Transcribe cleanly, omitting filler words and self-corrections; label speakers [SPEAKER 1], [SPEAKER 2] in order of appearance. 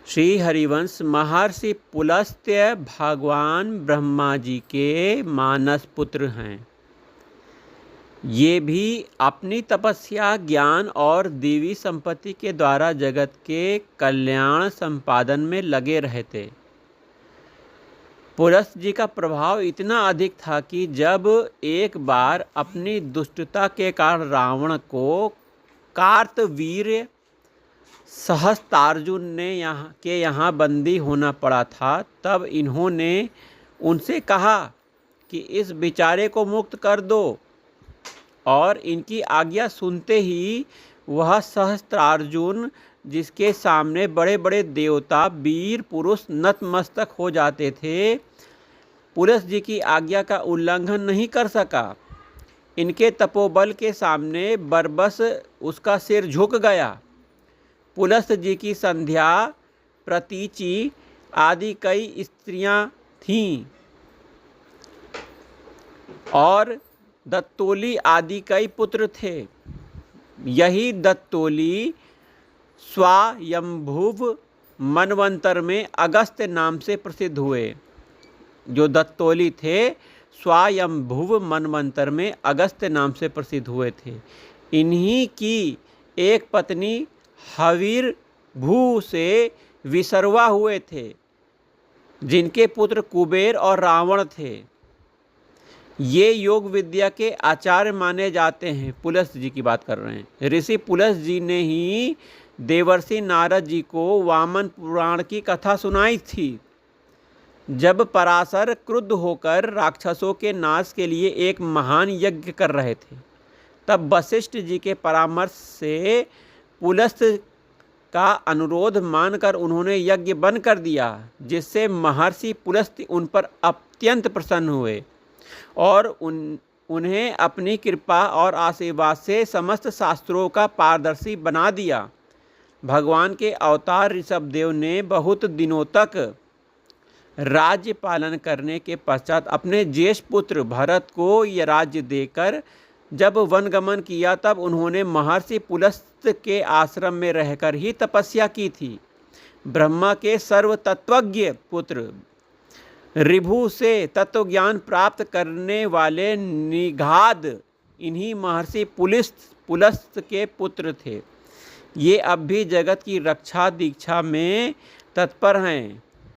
[SPEAKER 1] श्री हरिवंश महर्षि पुलस्त्य भगवान ब्रह्मा जी के मानस पुत्र हैं। ये भी अपनी तपस्या, ज्ञान और देवी संपत्ति के द्वारा जगत के कल्याण संपादन में लगे रहते। पुलस्त जी का प्रभाव इतना अधिक था कि जब एक बार अपनी दुष्टता के कारण रावण को कार्तवीर्य सहस्त्रार्जुन ने यहाँ बंदी होना पड़ा था, तब इन्होंने उनसे कहा कि इस बेचारे को मुक्त कर दो। और इनकी आज्ञा सुनते ही वह सहस्त्रार्जुन, जिसके सामने बड़े बड़े देवता, वीर पुरुष नतमस्तक हो जाते थे, पुलस्त जी की आज्ञा का उल्लंघन नहीं कर सका। इनके तपोबल के सामने बरबस उसका सिर झुक गया। पुलस्त जी की संध्या, प्रतीचि आदि कई स्त्रियां थीं और दत्तोली आदि कई पुत्र थे। यही दत्तोली स्वायंभुव मनवंतर में अगस्त्य नाम से प्रसिद्ध हुए। जो दत्तोली थे स्वायंभुव मनवंतर में अगस्त्य नाम से प्रसिद्ध हुए थे। इन्हीं की एक पत्नी हविर्भू से विसर्वा हुए थे, जिनके पुत्र कुबेर और रावण थे। ये योग विद्या के आचार्य माने जाते हैं। पुलस्त जी की बात कर रहे हैं। ऋषि पुलस्त जी ने ही देवर्षि नारद जी को वामन पुराण की कथा सुनाई थी। जब पराशर क्रुद्ध होकर राक्षसों के नाश के लिए एक महान यज्ञ कर रहे थे, तब वशिष्ठ जी के परामर्श से पुलस्त का अनुरोध मानकर उन्होंने यज्ञ बंद कर दिया, जिससे महर्षि पुलस्त उन पर अत्यंत प्रसन्न हुए और उन्हें अपनी कृपा और आशीर्वाद से समस्त शास्त्रों का पारदर्शी बना दिया। भगवान के अवतार ऋषभदेव ने बहुत दिनों तक राज्य पालन करने के पश्चात अपने ज्येष्ठ पुत्र भरत को यह राज्य देकर जब वनगमन किया, तब उन्होंने महर्षि पुलस्त के आश्रम में रहकर ही तपस्या की थी। ब्रह्मा के सर्वतत्वज्ञ पुत्र ऋभु से तत्वज्ञान प्राप्त करने वाले निघाद इन्हीं महर्षि पुलस्त के पुत्र थे। ये अब भी जगत की रक्षा दीक्षा में तत्पर हैं।